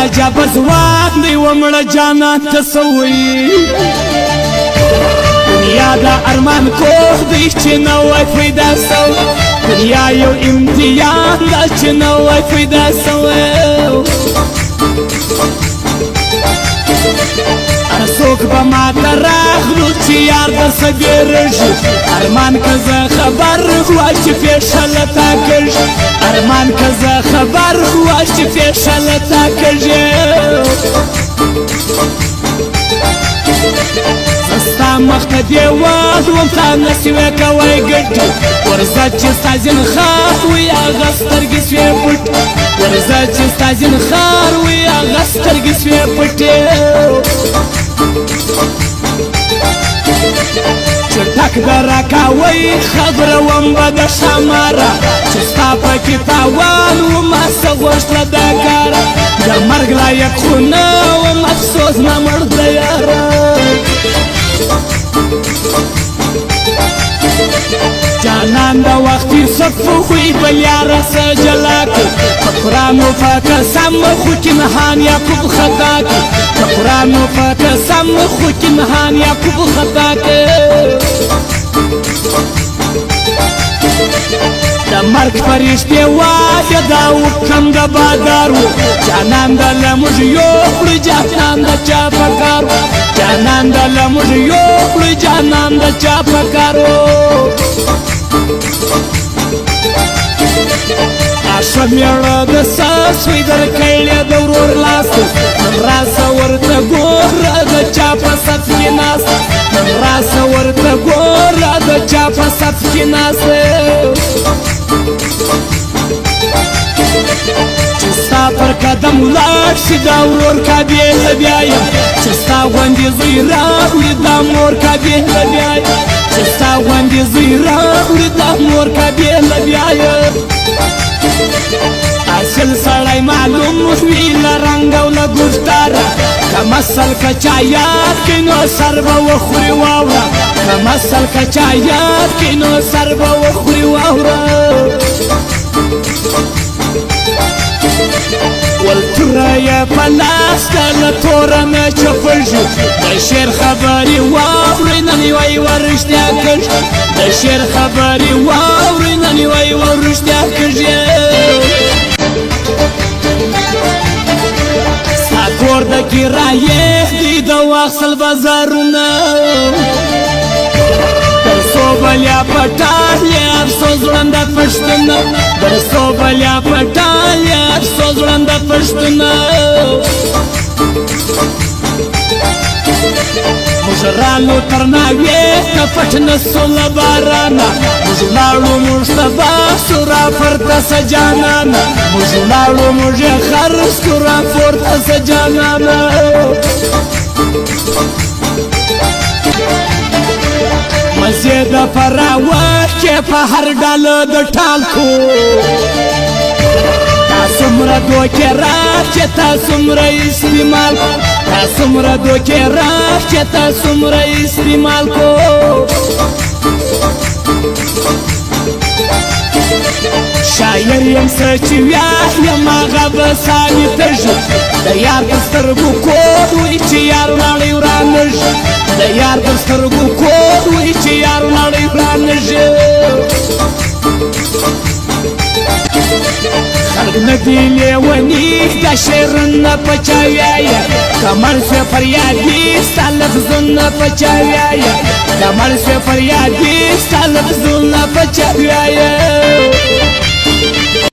عجب ځواک دی ومړه جانان ته څه وایي دنیا د ارمان کوه دی چې نوی پیدا سوی دنیا یو امتحان ده چې نوی پیدا سوی څوک به ماته راغلو چې یار درڅه بیرږي ارمان که زه خبر وای چې فیصله تا کړي ارمان که زه خبر وای چې فیصله تا کړي ستا مخ ته دیوال وم تا نسوې کوی ګټي ورځه چې ستا زنخار وي هغه سترګې سوې پټي ورځه چې ستا زنخار وي هغه سترګې سوې پټي چټک به راکوئ خبره وم به د شماره چې ستا پکې تاوان وم څه غوښتله دا کاره د مرګ لایق خو نه وم افسوس نه مړ د یاره جانان د وختي صفو خوی بل یاره څه جلا کړو په قرآن و په قسم خو کې نهان یعقوب خطا کړو په قرآن و په قسم خو کې نهان یعقوب خطا کړو د مرګ فرشتې وایه دا حکم د بادار و جانان د له موږ یوکړو جانان د چا په کار و جانان د له موږ یوکړو جانان د چا په کار و عاشه میړه د ساسوی در کړی د ورور لاس نن راسه ورته ګوره د چا په صف کې ناست نن راسه ورته ګوره د چا په صف کې ناست چې ستا پر قدم ولاړ شي دا ورور کابینه بیا یم چې ستا غوندې زوی راوړي دا مور کابینه بیا یم چې ستا غوندې زوی راوړي دا مور کابینه بیا یم اصل سړی معلوم وي له رنګ او له ګفتاره که مثل که چا یاد کړي نو سر به وخوري واوره که مثل که چا یاد کړي نو سر به وخوري واوره ولتوره یې په لاس که له توره نه چپړږي د شعر خبرې واورئ نن یوه یوه رښتیا کږي د شعر خبرې واورئ نن یوه یوه رښتیا کږي ستا کور د کرایې دی د واخسل بازارونه در صوبلیا پټالیا افسوس ړنده پښتونه در صوبلیا پټالیا افسوس ړنده پښتونه موږ رالو تر ناوې ته پټ نه سو له بارانه موږ لاړو موږ سبا سو را پورته سه جانانه موږ لاړو موږ یې خرڅ کړو را پورته سه جانانه مزې د فراوښ کې په هر ډاله د ټالکو تاسو مره دوکې راک چې تاسو مره استعمال تاسو مره دوکې راک چې تاسو مره استعمال کو شاعر یم څه چې ویایم هغه به ساني تږي د یار د سترګو کود وي چې یار نړۍ ورانږي د یار د سترګو کود وي چې یار نړۍ ورانږي خلق نه دي لیوني دا شعر نه په چا ویایه کمر شوې فریادي ستا لفظونه په چا ویایه کمر شوې فریادي ستا لفظونه په چا ویایه